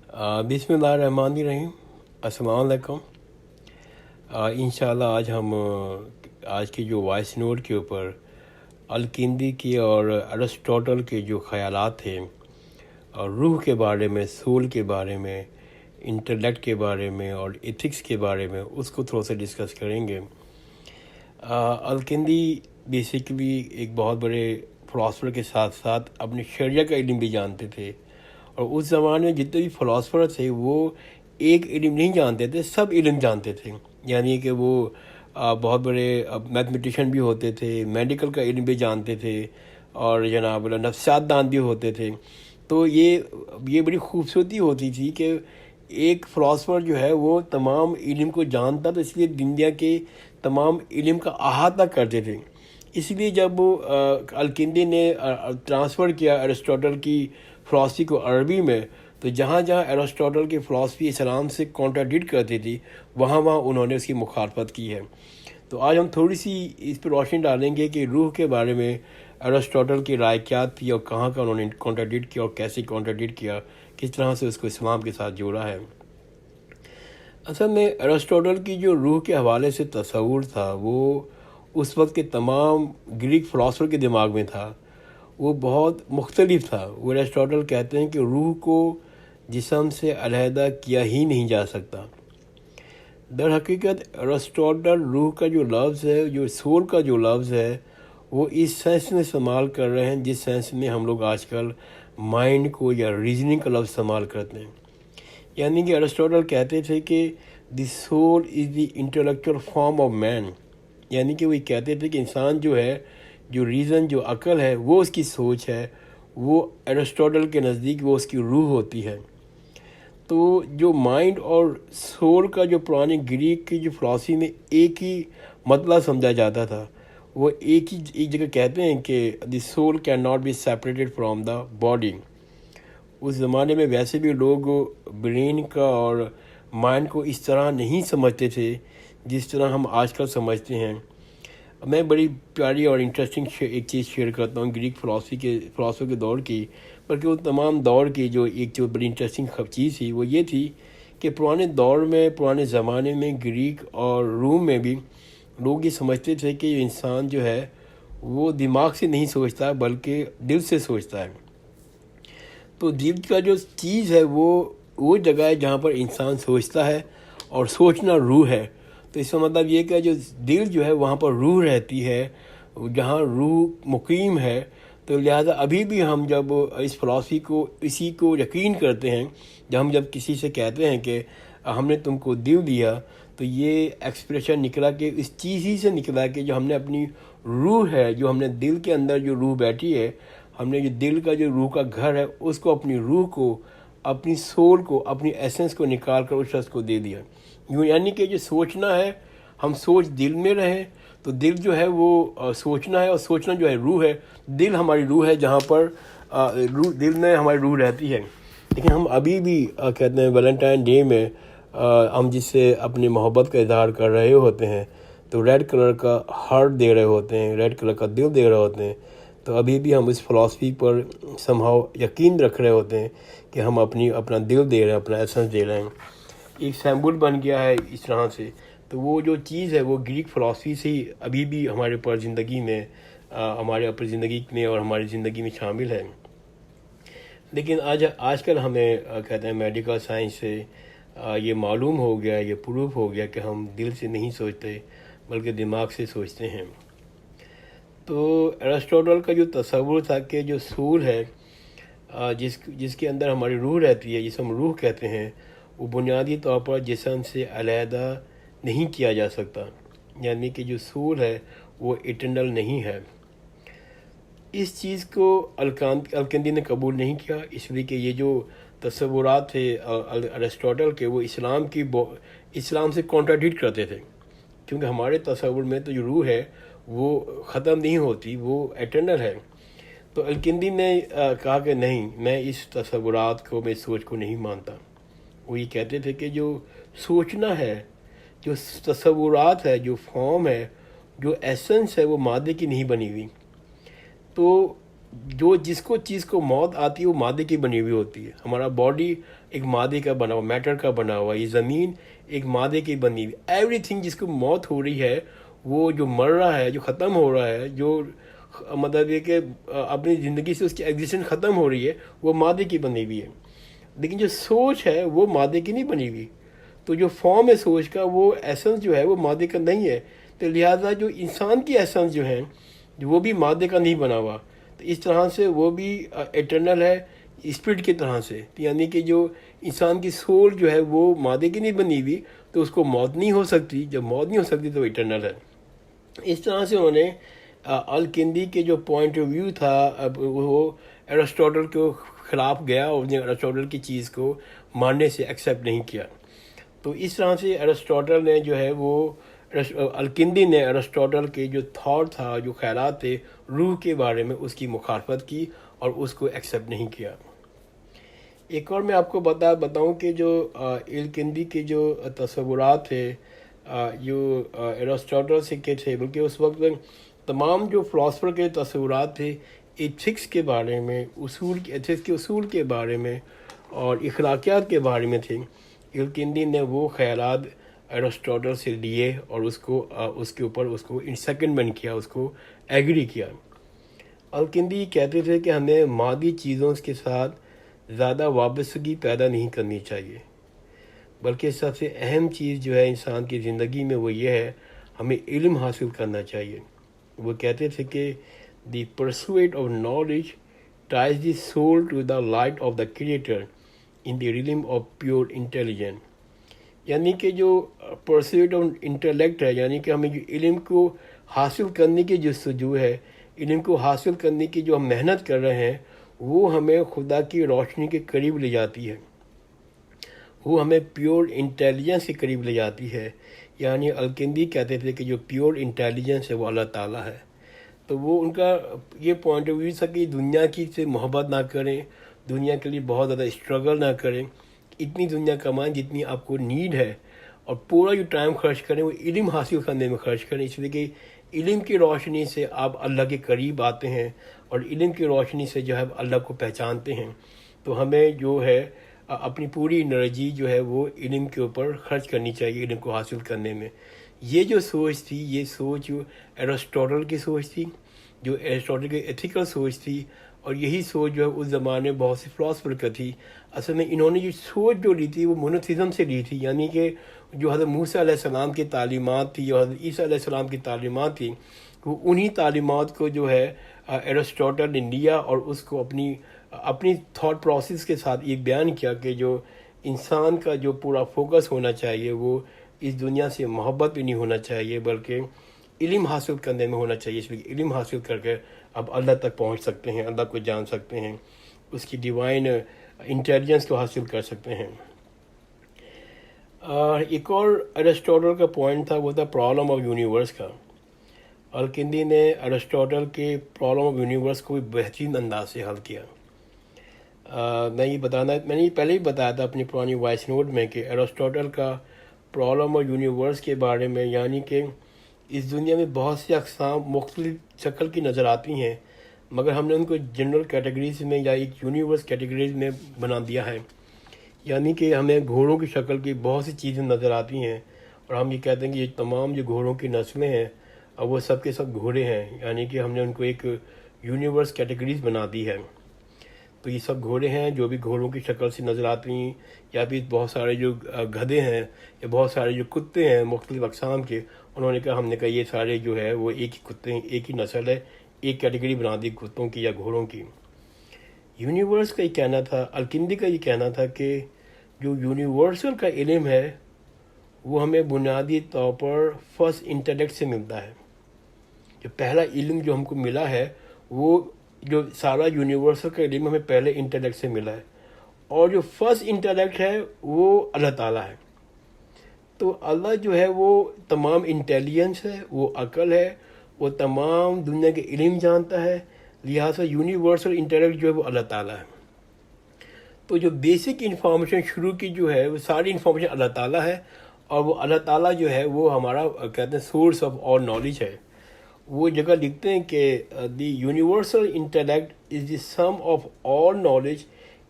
بسم اللہ الرحمن الرحیم۔ السلام علیکم۔ انشاءاللہ آج ہم آج کی جو وائس نوٹ کے اوپر الکندی کی اور ارسطوٹل کے جو خیالات تھے اور روح کے بارے میں، سول کے بارے میں، انٹلیکٹ کے بارے میں اور ایتھکس کے بارے میں، اس کو تھوڑا سا ڈسکس کریں گے۔ الکندی بیسیکلی ایک بہت بڑے فلاسفر کے ساتھ ساتھ اپنے شریعہ کا علم بھی جانتے تھے، اور اس زمانے میں جتنے بھی فلاسفر تھے وہ ایک علم نہیں جانتے تھے، سب علم جانتے تھے۔ یعنی کہ وہ بہت بڑے میتھمیٹیشین بھی ہوتے تھے، میڈیکل کا علم بھی جانتے تھے، اور جناب نفسیات دان بھی ہوتے تھے۔ تو یہ بڑی خوبصورتی ہوتی تھی کہ ایک فلاسفر جو ہے وہ تمام علم کو جانتا، تو اس لیے دنیا کے تمام علم کا احاطہ کرتے تھے۔ اس لیے جب الکندی نے ٹرانسفر کیا ارسطوٹل کی فلاسفی کو عربی میں، تو جہاں جہاں ارسطوٹل کی فلاسفی اسلام سے کانٹراڈکٹ کرتی تھی، وہاں انہوں نے اس کی مخالفت کی ہے۔ تو آج ہم تھوڑی سی اس پہ روشنی ڈالیں گے کہ روح کے بارے میں ارسطوٹل کی رائے کیا تھی، اور کہاں کا انہوں نے کانٹراڈکٹ کیا اور کیسے کانٹراڈکٹ کیا، کس طرح سے اس کو اسلام کے ساتھ جوڑا ہے۔ اصل میں ارسطوٹل کی جو روح کے حوالے سے تصور تھا، وہ اس وقت کے تمام گریک فلاسفر کے دماغ میں تھا، وہ بہت مختلف تھا۔ وہ ارسطوٹل کہتے ہیں کہ روح کو جسم سے علیحدہ کیا ہی نہیں جا سکتا۔ در حقیقت ارسطوٹل روح کا جو لفظ ہے، جو سول کا جو لفظ ہے، وہ اس سینس میں استعمال کر رہے ہیں جس سینس میں ہم لوگ آج کل مائنڈ کو یا ریزننگ کا لفظ استعمال کرتے ہیں۔ یعنی کہ ارسطوٹل کہتے تھے کہ the soul is the intellectual form of man, یعنی کہ وہ کہتے تھے کہ انسان جو ہے، جو ریزن، جو عقل ہے، وہ اس کی سوچ ہے، وہ ارسطوٹل کے نزدیک وہ اس کی روح ہوتی ہے۔ تو جو مائنڈ اور سول کا جو پرانے گریک کی جو فلاسفی میں ایک ہی مطلب سمجھا جاتا تھا، وہ ایک جگہ کہتے ہیں کہ the soul can not be separated from the body. اس زمانے میں ویسے بھی لوگ برین کا اور مائنڈ کو اس طرح نہیں سمجھتے تھے جس طرح ہم آج کل سمجھتے ہیں۔ میں بڑی پیاری اور انٹرسٹنگ ایک چیز شیئر کرتا ہوں گریک فلاسفر کے دور کی، بلکہ وہ تمام دور کی جو بڑی انٹرسٹنگ چیز تھی وہ یہ تھی کہ پرانے دور میں، پرانے زمانے میں گریک اور روم میں بھی لوگ یہ سمجھتے تھے کہ انسان جو ہے وہ دماغ سے نہیں سوچتا بلکہ دل سے سوچتا ہے۔ تو دل کا جو چیز ہے وہ جگہ ہے جہاں پر انسان سوچتا ہے، اور سوچنا روح ہے۔ تو اس کا مطلب یہ کہ جو دل جو ہے وہاں پر روح رہتی ہے، جہاں روح مقیم ہے۔ تو لہٰذا ابھی بھی ہم جب اس فلاسفی کو، اسی کو یقین کرتے ہیں، جب کسی سے کہتے ہیں کہ ہم نے تم کو دل دیا، تو یہ ایکسپریشن نکلا کہ اس چیز ہی سے نکلا کہ جو ہم نے اپنی روح ہے، جو ہم نے دل کے اندر جو روح بیٹھی ہے، ہم نے جو دل کا جو روح کا گھر ہے، اس کو، اپنی روح کو، اپنی سول کو، اپنی ایسنس کو نکال کر اس شخص کو دے دیا۔ یعنی کہ جو سوچنا ہے، ہم سوچ دل میں رہیں، تو دل جو ہے وہ سوچنا ہے، اور سوچنا جو ہے روح ہے۔ دل ہماری روح ہے، جہاں پر دل میں ہماری روح رہتی ہے۔ لیکن ہم ابھی بھی کہتے ہیں ویلنٹائن ڈے میں ہم جس سے اپنی محبت کا اظہار کر رہے ہوتے ہیں، تو ریڈ کلر کا ہارٹ دے رہے ہوتے ہیں، ریڈ کلر کا دل دے رہے ہوتے ہیں۔ تو ابھی بھی ہم اس فلاسفی پر سمہاؤ یقین رکھ رہے ہوتے ہیں کہ ہم اپنا دل دے رہے ہیں، اپنا ایسنس دے رہے ہیں۔ ایک سیمبل بن گیا ہے اس طرح سے۔ تو وہ جو چیز ہے وہ گریک فلاسفی سے ہی ابھی بھی ہمارے اوپر زندگی میں، اور ہماری زندگی میں شامل ہے۔ لیکن آج کل ہمیں کہتے ہیں میڈیکل سائنس سے یہ معلوم ہو گیا، یہ پروف ہو گیا کہ ہم دل سے نہیں سوچتے بلکہ دماغ سے سوچتے ہیں۔ تو ارسطوٹل کا جو تصور تھا کہ جو سول ہے، جس کے اندر ہماری روح رہتی ہے، جسے ہم روح کہتے ہیں، وہ بنیادی طور پر جسم سے علیحدہ نہیں کیا جا سکتا۔ یعنی کہ جو سول ہے وہ ایٹرنل نہیں ہے۔ اس چیز کو الکندی نے قبول نہیں کیا، اس لیے کہ یہ جو تصورات تھے ارسطوٹل کے، وہ اسلام سے کانٹراڈکٹ کرتے تھے، کیونکہ ہمارے تصور میں تو جو روح ہے وہ ختم نہیں ہوتی، وہ ایٹرنل ہے۔ تو الکندی نے کہا کہ نہیں، میں اس تصورات کو، میں اس سوچ کو نہیں مانتا۔ وہ یہ کہتے تھے کہ جو سوچنا ہے، جو تصورات ہے، جو فارم ہے، جو ایسنس ہے، وہ مادے کی نہیں بنی ہوئی۔ تو جس کو چیز کو موت آتی ہے وہ مادے کی بنی ہوئی ہوتی ہے. ہمارا باڈی ایک مادے کا بنا ہوا، میٹر کا بنا ہوا، یہ زمین ایک مادے کی بنی ہوئی. ایوری تھنگ جس کو موت ہو رہی ہے، وہ جو مر رہا ہے، جو ختم ہو رہا ہے، جو مطلب یہ کہ اپنی زندگی سے اس کی ایگزسٹنس ختم ہو رہی ہے، وہ مادے کی بنی ہوئی ہے. لیکن جو سوچ ہے وہ مادے کی نہیں بنی ہوئی. تو جو فارم ہے سوچ کا، وہ ایسنس جو ہے وہ مادے کا نہیں ہے. تو لہٰذا جو انسان کی ایسنس جو ہیں وہ بھی مادے کا نہیں بنا ہوا. تو اس طرح سے وہ بھی ایٹرنل ہے اسپرٹ کی طرح سے. یعنی کہ جو انسان کی سول جو ہے وہ مادے کی نہیں بنی ہوئی، تو اس کو موت نہیں ہو سکتی. جب موت نہیں ہو سکتی تو ایٹرنل ہے. اس طرح سے انہوں نے الکندی کے جو پوائنٹ آف ویو تھا وہ ایرسٹوٹل کے خلاف گیا اور نے ایرسٹوٹل کی چیز کو ماننے سے ایکسیپٹ نہیں کیا. تو اس طرح سے ایرسٹوٹل نے جو ہے وہ الکندی نے ایرسٹوٹل کے جو تھاٹ تھا، جو خیالات تھے روح کے بارے میں، اس کی مخالفت کی اور اس کو ایکسیپٹ نہیں کیا. ایک اور میں آپ کو بتاؤں کہ جو الکندی کے جو تصورات تھے جو ایرسٹوٹل سے کے تھے، بلکہ اس وقت تمام جو فلاسفر کے تصورات تھے ایتھکس کے بارے میں، ایتھکس کے اصول کے بارے میں اور اخلاقیات کے بارے میں تھے. الکندی نے وہ خیالات ایرسٹوٹل سے لیے اور اس کے اوپر اس کو سیکنڈمنٹ کیا، اس کو ایگری کیا. الکندی کہتے تھے کہ ہمیں مادی چیزوں کے ساتھ زیادہ وابستگی پیدا نہیں کرنی چاہیے، بلکہ سب سے اہم چیز جو ہے انسان کی زندگی میں وہ یہ ہے، ہمیں علم حاصل کرنا چاہیے. وہ کہتے تھے کہ the pursuit of knowledge ties the soul to the light of the creator in the realm of pure intelligence. یعنی کہ جو پرسوٹ آف انٹلیکٹ ہے، یعنی کہ ہمیں جو علم کو حاصل کرنے کی جستجو ہے، علم کو حاصل کرنے کی جو ہم محنت کر رہے ہیں، وہ ہمیں خدا کی روشنی کے قریب لے جاتی ہے، وہ ہمیں پیور انٹیلیجنس کے قریب لے جاتی ہے. یعنی الکندی کہتے تھے کہ جو پیور انٹیلیجنس ہے وہ اللہ تعالیٰ ہے. تو وہ ان کا یہ پوائنٹ آف ویو تھا کہ دنیا کی سے محبت نہ کریں، دنیا کے لیے بہت زیادہ اسٹرگل نہ کریں، اتنی دنیا کمائیں جتنی آپ کو نیڈ ہے، اور پورا جو ٹائم خرچ کریں وہ علم حاصل کرنے میں خرچ کریں. اس لیے کہ علم کی روشنی سے آپ اللہ کے قریب آتے ہیں، اور علم کی روشنی سے جو ہے اللہ کو پہچانتے ہیں. تو ہمیں جو ہے اپنی پوری انرجی جو ہے وہ علم کے اوپر خرچ کرنی چاہیے، علم کو حاصل کرنے میں. یہ جو سوچ تھی، یہ سوچ جو ایرسٹوٹل کی سوچ تھی، جو ایرسٹوٹل کی ایتھیکل سوچ تھی، اور یہی سوچ جو ہے اس زمانے میں بہت سے فلاسفر کا تھی. اصل میں انہوں نے جو سوچ جو لی تھی وہ مونوتھیزم سے لی تھی. یعنی کہ جو حضرت موسیٰ علیہ السلام کی تعلیمات تھی، جو حضرت عیسیٰ علیہ السلام کی تعلیمات تھی، وہ انہی تعلیمات کو جو ہے ایرسٹوٹل نے لیا اور اس کو اپنی تھاٹ پروسیس کے ساتھ یہ بیان کیا کہ جو انسان کا جو پورا فوکس ہونا چاہیے وہ اس دنیا سے محبت بھی نہیں ہونا چاہیے، بلکہ علم حاصل کرنے میں ہونا چاہیے. اس لیے علم حاصل کر کے اب اللہ تک پہنچ سکتے ہیں، اللہ کو جان سکتے ہیں، اس کی ڈیوائن انٹیلیجنس کو حاصل کر سکتے ہیں. ایک اور ایرسٹوٹل کا پوائنٹ تھا، وہ تھا پرابلم آف یونیورس کا. الکندی نے ایرسٹوٹل کے پرابلم آف یونیورس کو بھی بہترین انداز سے حل کیا. میں نے پہلے ہی بتایا تھا اپنی پرانی وائس نوٹ میں کہ ایرسٹوٹل کا پرابلم آف یونیورس کے بارے میں، یعنی کہ اس دنیا میں بہت سی اقسام مختلف شکل کی نظر آتی ہیں، مگر ہم نے ان کو جنرل کیٹیگریز میں یا ایک یونیورس کیٹیگریز میں بنا دیا ہے. یعنی کہ ہمیں گھوڑوں کی شکل کی بہت سی چیزیں نظر آتی ہیں، اور ہم یہ کہتے ہیں کہ یہ تمام جو گھوڑوں کی نسلیں ہیں اب وہ سب کے سب گھوڑے ہیں. یعنی کہ ہم نے ان کو ایک یونیورس کیٹیگریز بنا دی ہے. تو یہ سب گھوڑے ہیں جو بھی گھوڑوں کی شکل سے نظر آتی ہیں، یا بھی بہت سارے جو گدھے ہیں، یا بہت سارے جو کتے ہیں مختلف اقسام کے. انہوں نے کہا، ہم نے کہا یہ سارے جو ہے وہ ایک ہی کتے ہیں، ایک ہی نسل ہے، ایک کیٹیگری بنا دی کتوں کی یا گھوڑوں کی. یونیورس کا یہ کہنا تھا، الکندی کا یہ کہنا تھا کہ جو یونیورسل کا علم ہے وہ ہمیں بنیادی طور پر فرسٹ انٹلیکٹ سے ملتا ہے. جو پہلا علم جو ہم کو ملا ہے، وہ جو سارا یونیورسل کا علم ہمیں پہلے انٹلیکٹ سے ملا ہے، اور جو فرسٹ انٹلیکٹ ہے وہ اللہ تعالیٰ ہے. تو اللہ جو ہے وہ تمام انٹیلیجنس ہے، وہ عقل ہے، وہ تمام دنیا کے علم جانتا ہے. لہٰذا یونیورسل انٹلیکٹ جو ہے وہ اللہ تعالیٰ ہے. تو جو بیسک انفارمیشن شروع کی جو ہے وہ ساری انفارمیشن اللہ تعالیٰ ہے، اور وہ اللہ تعالیٰ جو ہے وہ ہمارا کہتے ہیں سورس آف آل نالج ہے. وہ جگہ لکھتے ہیں کہ the universal intellect is the some of all knowledge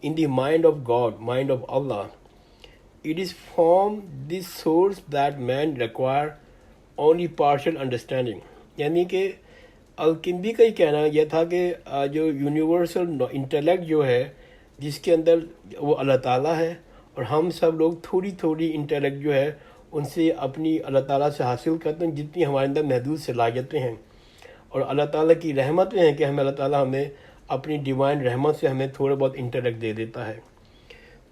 in the mind of God, mind of Allah. It is from this source that man require only partial understanding. یعنی کہ Al-Kindi کا ہی کہنا یہ تھا کہ جو یونیورسل انٹلیکٹ جو ہے جس کے اندر وہ اللہ تعالیٰ ہے، اور ہم سب لوگ تھوڑی تھوڑی انٹلیکٹ جو ہے ان سے اپنی اللہ تعالیٰ سے حاصل کرتے ہیں جتنی ہمارے اندر محدود صلاحیتیں ہیں. اور اللہ تعالیٰ کی رحمتیں ہیں کہ اللہ تعالیٰ ہمیں اپنی ڈیوائن رحمت سے ہمیں تھوڑا بہت انٹلیکٹ دے دیتا ہے.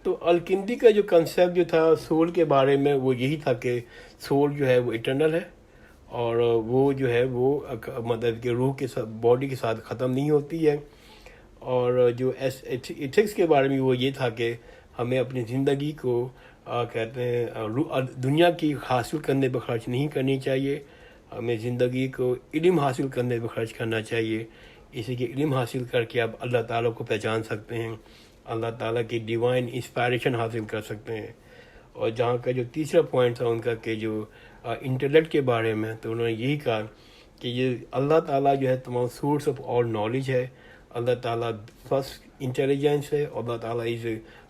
تو الکندی کا جو کنسیپٹ جو تھا سول کے بارے میں وہ یہی تھا کہ سول جو ہے وہ اٹرنل ہے، اور وہ جو ہے وہ مطلب کہ روح کے ساتھ، باڈی کے ساتھ ختم نہیں ہوتی ہے. اور جو ایتھکس کے بارے میں وہ یہ تھا کہ ہمیں اپنی زندگی کو کہتے ہیں دنیا کی حاصل کرنے پہ خرچ نہیں کرنی چاہیے، ہمیں زندگی کو علم حاصل کرنے پہ خرچ کرنا چاہیے. اسی کے علم حاصل کر کے آپ اللہ تعالیٰ کو پہچان سکتے ہیں، اللہ تعالیٰ کی ڈیوائن انسپائریشن حاصل کر سکتے ہیں. اور جہاں کا جو تیسرا پوائنٹ تھا ان کا کہ جو انٹلیکٹ کے بارے میں، تو انہوں نے یہی کہا کہ یہ اللہ تعالیٰ جو ہے تمام سورس آف آل نالج ہے. اللہ تعالیٰ فرسٹ انٹیلیجنس ہے، اللہ تعالیٰ از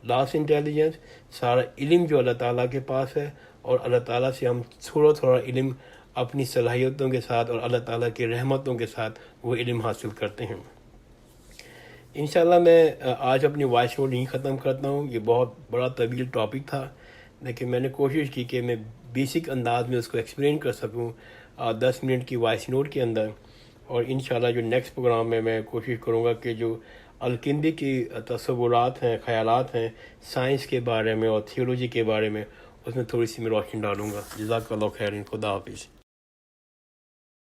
لاسٹ انٹیلیجنس. سارا علم جو اللہ تعالیٰ کے پاس ہے، اور اللہ تعالیٰ سے ہم تھوڑا تھوڑا علم اپنی صلاحیتوں کے ساتھ اور اللہ تعالیٰ کی رحمتوں کے ساتھ وہ علم حاصل کرتے ہیں. انشاءاللہ میں آج اپنی وائس نوٹ نہیں ختم کرتا ہوں، یہ بہت بڑا طویل ٹاپک تھا، لیکن میں نے کوشش کی کہ میں بیسک انداز میں اس کو ایکسپلین کر سکوں 10 منٹ کی وائس نوٹ کے اندر. اور انشاءاللہ جو نیکسٹ پروگرام میں کوشش کروں گا کہ جو الکندی کی تصورات ہیں، خیالات ہیں سائنس کے بارے میں اور تھیولوجی کے بارے میں، اس میں تھوڑی سی میں روشنی ڈالوں گا. جزاک اللہ خیر، خدا حافظ.